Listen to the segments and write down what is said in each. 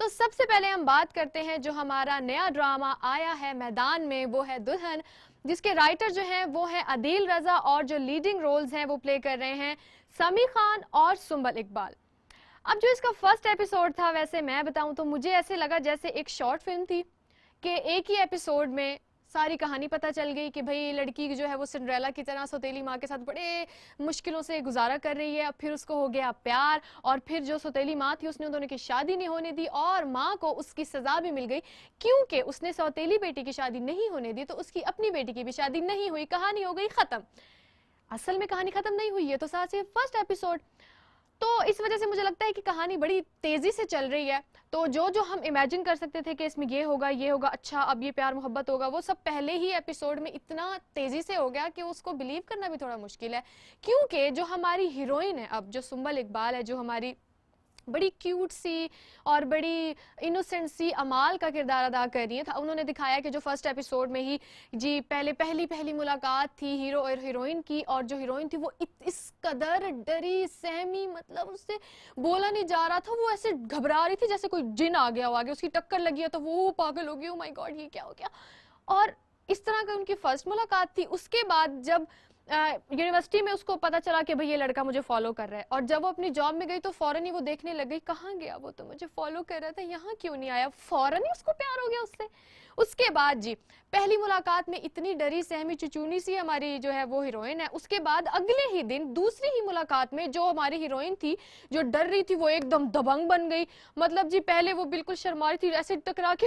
तो सबसे पहले हम बात करते हैं जो हमारा नया ड्रामा आया है मैदान में, वो है दुल्हन, जिसके राइटर जो हैं वो है अदील रजा और जो लीडिंग रोल्स हैं वो प्ले कर रहे हैं समी खान और सुंबल इकबाल। अब जो इसका फर्स्ट एपिसोड था, वैसे मैं बताऊं तो मुझे ऐसे लगा जैसे एक शॉर्ट फिल्म थी कि एक ही एपिसोड में सारी कहानी पता चल गई कि भाई लड़की जो है वो सिंड्रेला की तरह सौतेली माँ के साथ बड़े मुश्किलों से गुजारा कर रही है। अब फिर उसको हो गया प्यार और फिर जो सौतेली माँ थी उसने दोनों की शादी नहीं होने दी और माँ को उसकी सजा भी मिल गई क्योंकि उसने सौतेली बेटी की शादी नहीं होने दी तो उसकी अपनी बेटी की भी शादी नहीं हुई। कहानी हो गई खत्म। असल में कहानी खत्म नहीं हुई है तो साथ ही फर्स्ट एपिसोड, तो इस वजह से मुझे लगता है कि कहानी बड़ी तेजी से चल रही है। तो जो जो हम इमेजिन कर सकते थे कि इसमें ये होगा, अच्छा अब ये प्यार मोहब्बत होगा, वो सब पहले ही एपिसोड में इतना तेजी से हो गया कि उसको बिलीव करना भी थोड़ा मुश्किल है। क्योंकि जो हमारी हीरोइन है, अब जो सुंबल इकबाल है, जो हमारी बड़ी क्यूट सी और बड़ी इनोसेंट सी अमाल का किरदार अदा कर रही है। उन्होंने दिखाया कि जो फर्स्ट एपिसोड में ही जी पहली मुलाकात थी हीरो और हीरोइन की, और जो हीरोइन थी वो इस कदर डरी सहमी, मतलब उससे बोला नहीं जा रहा था, वो ऐसे घबरा रही थी जैसे कोई जिन आ गया हो आगे, उसकी टक्कर लगी है तो वो पागल हो गई, ओ माय गॉड ये क्या हो गया। और इस तरह का उनकी फर्स्ट मुलाकात थी। उसके बाद जब यूनिवर्सिटी में उसको पता चला कि भाई ये लड़का मुझे फॉलो कर रहा है, और जब वो अपनी जॉब में गई तो फौरन ही वो देखने लग गई कहाँ गया वो, तो मुझे फॉलो कर रहा था, यहाँ क्यों नहीं आया, फौरन ही उसको प्यार हो गया उससे। उसके बाद जी पहली मुलाकात में इतनी डरी सहमी चुचुनी सी हमारी जो है वो हीरोइन है। उसके बाद अगले ही दिन दूसरी ही मुलाकात में जो हमारी हीरोइन थी जो डर रही थी वो एकदम दबंग बन गई। मतलब जी पहले वो बिल्कुल शर्मा रही थी, ऐसे टकरा के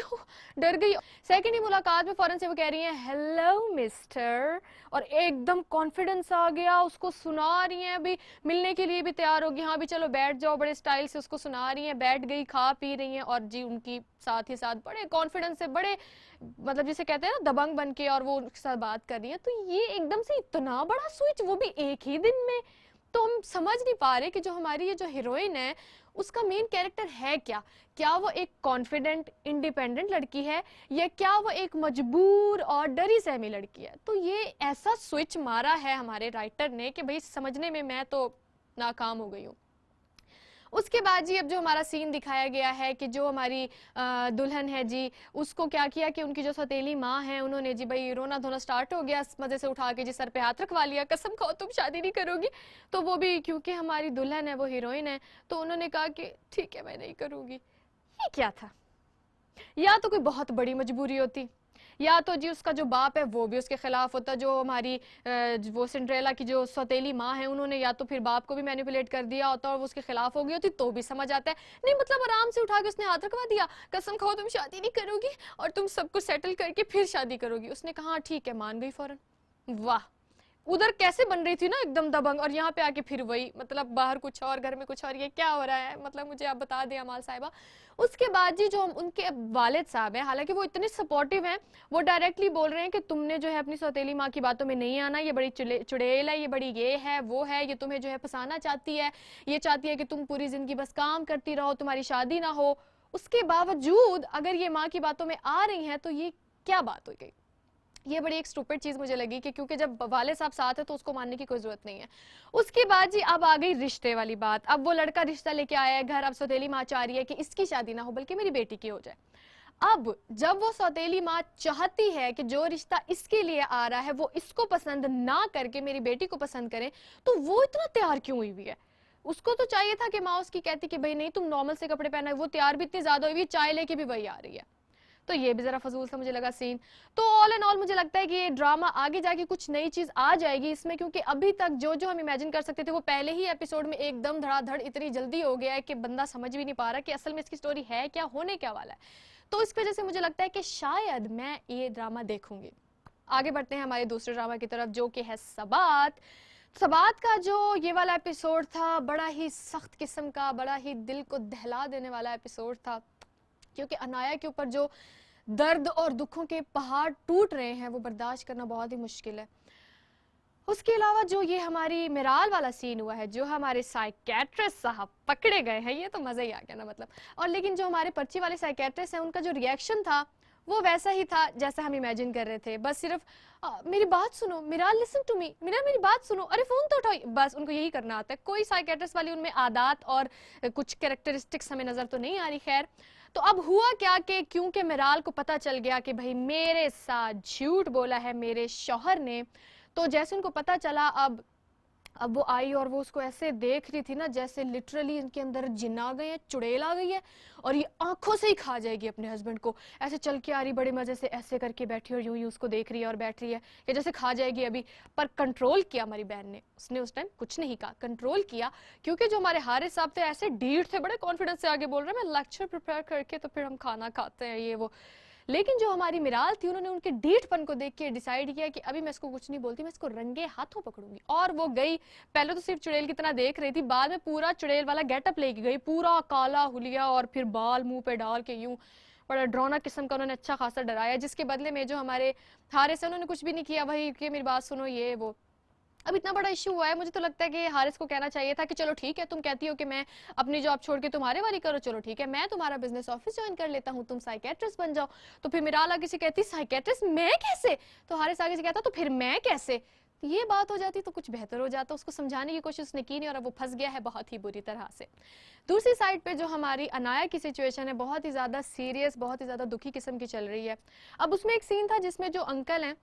डर गई। सेकेंड ही मुलाकात में फौरन से वो कह रही है हेलो मिस्टर, और एकदम कॉन्फिडेंस आ गया, उसको सुना रही हैं, अभी मिलने के लिए भी तैयार होगी, हाँ भी चलो बैठ जाओ, बड़े स्टाइल से उसको सुना रही हैं, बैठ गई, खा पी रही हैं, और जी उनकी साथ ही साथ बड़े कॉन्फिडेंस से, बड़े मतलब जिसे कहते हैं ना दबंग बन के, और वो उनके साथ बात कर रही है। तो ये एकदम से इतना बड़ा स्विच, वो भी एक ही दिन में। तो हम समझ नहीं पा रहे कि जो हमारी ये जो हीरोइन है उसका मेन कैरेक्टर है क्या। क्या वो एक कॉन्फिडेंट इंडिपेंडेंट लड़की है, या क्या वो एक मजबूर और डरी सहमी लड़की है। तो ये ऐसा स्विच मारा है हमारे राइटर ने कि भाई समझने में मैं तो नाकाम हो गई हूँ। उसके बाद जी अब जो हमारा सीन दिखाया गया है कि जो हमारी दुल्हन है जी, उसको क्या किया कि उनकी जो सौतेली माँ है उन्होंने जी भाई रोना धोना स्टार्ट हो गया, मजे से उठा के जी सर पे हाथ रखवा लिया, कसम खाओ तुम शादी नहीं करोगी। तो वो भी क्योंकि हमारी दुल्हन है वो हीरोइन है तो उन्होंने कहा कि ठीक है मैं नहीं करूंगी। ये क्या था, या तो कोई बहुत बड़ी मजबूरी होती, या तो जी उसका जो बाप है वो भी उसके खिलाफ होता, जो हमारी वो सिंड्रेला की जो सौतेली माँ है उन्होंने या तो फिर बाप को भी मैनिपुलेट कर दिया होता और वो उसके खिलाफ हो गई होती, तो भी समझ आता है। नहीं मतलब आराम से उठा के उसने हाथ रखवा दिया, कसम खाओ तुम शादी नहीं करोगी और तुम सब कुछ सेटल करके फिर शादी करोगी। उसने कहा ठीक है, मान गई फौरन। वाह, उधर कैसे बन रही थी ना एकदम दबंग, और यहाँ पे आके फिर वही, मतलब बाहर कुछ और घर में कुछ और, ये क्या हो रहा है, मतलब मुझे आप बता दें अमाल साहिबा। उसके बाद जी जो हम उनके वालिद साहब हैं, हालांकि वो इतने सपोर्टिव हैं, वो डायरेक्टली बोल रहे हैं कि तुमने जो है अपनी सौतेली माँ की बातों में नहीं आना, ये बड़ी चुड़ैल है, ये बड़ी ये है वो है, ये तुम्हें जो है फंसाना चाहती है, ये चाहती है कि तुम पूरी जिंदगी बस काम करती रहो, तुम्हारी शादी ना हो। उसके बावजूद अगर ये माँ की बातों में आ रही हैं तो ये क्या बात हो गई। ये बड़ी एक स्टूपिड चीज मुझे लगी कि क्योंकि जब वाले साहब साथ है तो उसको मानने की कोई जरूरत नहीं है। उसके बाद जी अब आ गई रिश्ते वाली बात। अब वो लड़का रिश्ता लेके आया है घर, अब सौतेली माँ चाह रही है कि इसकी शादी ना हो बल्कि मेरी बेटी की हो जाए। अब जब वो सौतेली माँ चाहती है कि जो रिश्ता इसके लिए आ रहा है वो इसको पसंद ना करके मेरी बेटी को पसंद करें, तो वो इतना तैयार क्यों हुई हुई है। उसको तो चाहिए था कि माँ उसकी कहती कि भाई नहीं तुम नॉर्मल से कपड़े पहना, वो तैयार भी इतनी ज्यादा हुई, चाय लेके भी वही आ रही है। तो ये भी जरा फजूल सा मुझे लगा सीन। तो ऑल एंड ऑल मुझे लगता है कि ये ड्रामा आगे जाके कुछ नई चीज आ जाएगी इसमें, क्योंकि अभी तक जो जो हम इमेजिन कर सकते थे वो पहले ही एपिसोड में एकदम धड़ाधड़ इतनी जल्दी हो गया है कि बंदा समझ भी नहीं पा रहा कि असल में इसकी स्टोरी है क्या, होने क्या वाला है। तो इस वजह से मुझे लगता है कि शायद मैं ये ड्रामा देखूंगी। आगे बढ़ते हैं हमारे दूसरे ड्रामा की तरफ जो कि है सबात। सबात का जो ये वाला एपिसोड था बड़ा ही सख्त किस्म का, बड़ा ही दिल को दहला देने वाला एपिसोड था, क्योंकि अनाया के ऊपर जो दर्द और दुखों के पहाड़ टूट रहे हैं वो बर्दाश्त करना बहुत ही मुश्किल है। उसके अलावा जो ये हमारी मिराल वाला सीन हुआ है, जो हमारे साइकेट्रिस्ट साहब पकड़े गए हैं, ये तो मजा ही आ गया ना मतलब। और लेकिन जो हमारे पर्ची वाले साइकेट्रिस्ट हैं उनका जो रिएक्शन था वो वैसा ही था जैसा हम इमेजिन कर रहे थे। बस सिर्फ मेरी बात सुनो मिराल, लिसन टू मी मिराल, मेरी बात सुनो, अरे फोन तो उठाओ, बस उनको यही करना आता है। कोई साइकेट्रिस्ट वाली उनमें आदत और कुछ कैरेक्टरिस्टिक्स हमें नजर तो नहीं आ रही। खैर, तो अब हुआ क्या कि क्योंकि मिराल को पता चल गया कि भाई मेरे साथ झूठ बोला है मेरे शौहर ने, तो जैसे उनको पता चला, अब वो आई और वो उसको ऐसे देख रही थी ना जैसे लिटरली इनके अंदर जिन्न आ गए हैं, चुड़ैल आ गई है और ये आंखों से ही खा जाएगी अपने हस्बैंड को। ऐसे चल के आ रही बड़े मजे से, ऐसे करके बैठी और यूं ही उसको देख रही है और बैठ रही है कि जैसे खा जाएगी अभी। पर कंट्रोल किया हमारी बहन ने, उसने उस टाइम कुछ नहीं कहा, कंट्रोल किया, क्योंकि जो हमारे हारिस साहब थे ऐसे डीठ थे, बड़े कॉन्फिडेंस से आगे बोल रहे हैं मैं लेक्चर प्रिपेयर करके तो फिर हम खाना खाते हैं ये वो। लेकिन जो हमारी मिराल थी, उन्होंने उनके डीठपन को देख के डिसाइड किया कि अभी मैं इसको कुछ नहीं बोलती, मैं इसको रंगे हाथों पकड़ूंगी। और वो गई, पहले तो सिर्फ चुड़ैल की तरह देख रही थी, बाद में पूरा चुड़ैल वाला गेटअप लेके गई, पूरा काला हुलिया और फिर बाल मुंह पे डाल के यूं बड़ा डरावना किस्म का उन्होंने अच्छा खासा डराया, जिसके बदले में जो हमारे हारिस है उन्होंने कुछ भी नहीं किया, भाई कि मेरी बात सुनो ये वो। अब इतना बड़ा इशू हुआ है, मुझे तो लगता है कि हारिस को कहना चाहिए था कि चलो ठीक है, तुम कहती हो कि मैं अपनी जॉब छोड़ के तुम्हारे वाली करो, चलो ठीक है मैं तुम्हारा बिजनेस ऑफिस ज्वाइन कर लेता हूँ, तुम साइकेट्रिस्ट बन जाओ। तो फिर मिराल आगे से कहती साइकेट्रिस्ट मैं कैसे, तो हारिस आगे से कहता तो फिर मैं कैसे, तो ये बात हो जाती तो कुछ बेहतर हो जाता। उसको समझाने की कोशिश उसने की नहीं और अब वो फंस गया है बहुत ही बुरी तरह से। दूसरी साइड पे जो हमारी अनाया की सिचुएशन है बहुत ही ज़्यादा सीरियस, बहुत ही ज़्यादा दुखी किस्म की चल रही है। अब उसमें एक सीन था जिसमें जो अंकल हैं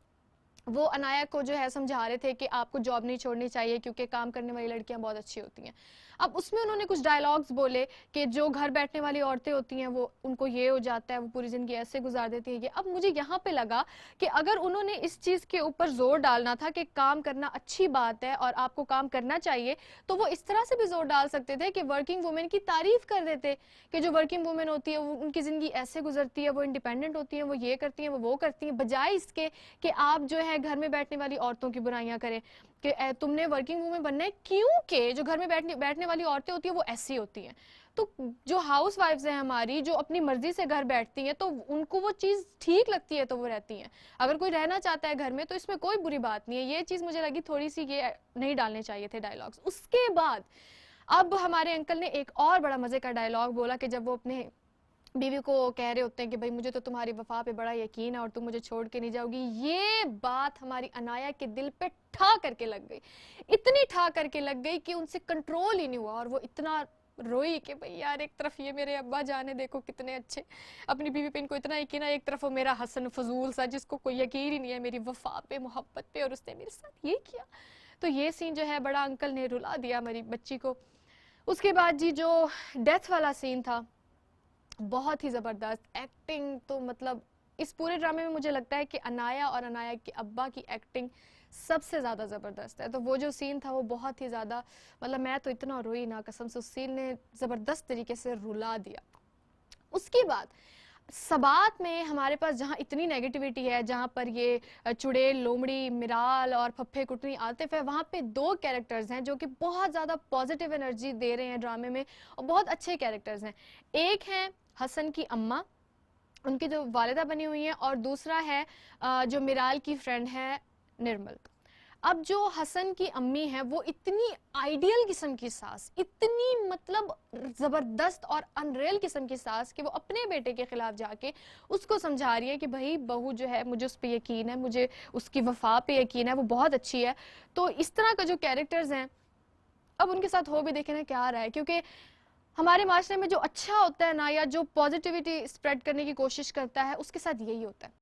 वो अनाया को जो है समझा रहे थे कि आपको जॉब नहीं छोड़नी चाहिए क्योंकि काम करने वाली लड़कियां बहुत अच्छी होती हैं। अब उसमें उन्होंने कुछ डायलॉग्स बोले कि जो घर बैठने वाली औरतें होती हैं वो उनको ये हो जाता है, वो पूरी जिंदगी ऐसे गुजार देती हैं ये। अब मुझे यहाँ पे लगा कि अगर उन्होंने इस चीज़ के ऊपर जोर डालना था कि काम करना अच्छी बात है और आपको काम करना चाहिए, तो वो इस तरह से भी जोर डाल सकते थे कि वर्किंग वुमेन की तारीफ कर देते कि जो वर्किंग वुमेन होती है वो उनकी ज़िंदगी ऐसे गुजरती है, वो इंडिपेंडेंट होती है, वो ये करती हैं वो करती हैं, बजाय इसके कि आप जो है घर में बैठने वाली औरतों की बुराइयां करें कि तुमने वर्किंग वुमेन बनना है, क्योंकि जो घर में बैठने वाली औरतें होती हैं वो ऐसी होती हैं। तो जो हाउस वाइफ्स हैं हमारी, जो अपनी मर्जी से घर बैठती हैं, तो उनको वो चीज़ ठीक लगती है तो वो रहती हैं। अगर कोई रहना चाहता है घर में तो इसमें कोई बुरी बात नहीं है। ये चीज़ मुझे लगी थोड़ी सी ये नहीं डालने चाहिए थे डायलॉग्स। उसके बाद अब हमारे अंकल ने एक और बड़ा मजे का डायलॉग बोला कि जब वो अपने बीवी को कह रहे होते हैं कि भाई मुझे तो तुम्हारी वफा पे बड़ा यकीन है और तुम मुझे छोड़ के नहीं जाओगी, ये बात हमारी अनाया के दिल पे ठा करके लग गई, इतनी ठा करके लग गई कि उनसे कंट्रोल ही नहीं हुआ और वो इतना रोई कि भाई यार एक तरफ ये मेरे अब्बा जाने देखो कितने अच्छे, अपनी बीवी पे इनको इतना यकीन है, एक तरफ वो मेरा हसन फजूल सा जिसको कोई यकीन ही नहीं है मेरी वफा पे मोहब्बत पे और उसने मेरे साथ ये किया। तो ये सीन जो है बड़ा अंकल ने रुला दिया मेरी बच्ची को। उसके बाद जी जो डेथ वाला सीन था बहुत ही ज़बरदस्त एक्टिंग, तो मतलब इस पूरे ड्रामे में मुझे लगता है कि अनाया और अनाया के अब्बा की एक्टिंग सबसे ज़्यादा ज़बरदस्त है। तो वो जो सीन था वो बहुत ही ज़्यादा, मतलब मैं तो इतना रोई ना कसम से, उस सीन ने ज़बरदस्त तरीके से रुला दिया। उसके बाद सबात में हमारे पास जहाँ इतनी नेगेटिविटी है, जहाँ पर ये चुड़ैल, लोमड़ी, मिराल और फप्फे कुटनी आतिफ है, वहाँ पे दो कैरेक्टर्स हैं जो कि बहुत ज़्यादा पॉजिटिव एनर्जी दे रहे हैं ड्रामे में और बहुत अच्छे कैरेक्टर्स हैं। एक हैं हसन की अम्मा, उनकी जो वालिदा बनी हुई हैं, और दूसरा है जो मिराल की फ्रेंड है निर्मल। अब जो हसन की अम्मी है वो इतनी आइडियल किस्म की सास, इतनी मतलब ज़बरदस्त और अनरियल किस्म की सास कि वो अपने बेटे के खिलाफ जाके उसको समझा रही है कि भाई बहू जो है मुझे उस पर यकीन है, मुझे उसकी वफा पे यकीन है, वो बहुत अच्छी है। तो इस तरह का जो कैरेक्टर्स हैं अब उनके साथ हो भी देखे ना क्या आ रहा है, क्योंकि हमारे माशरे में जो अच्छा होता है ना, या जो पॉजिटिविटी स्प्रेड करने की कोशिश करता है, उसके साथ यही होता है।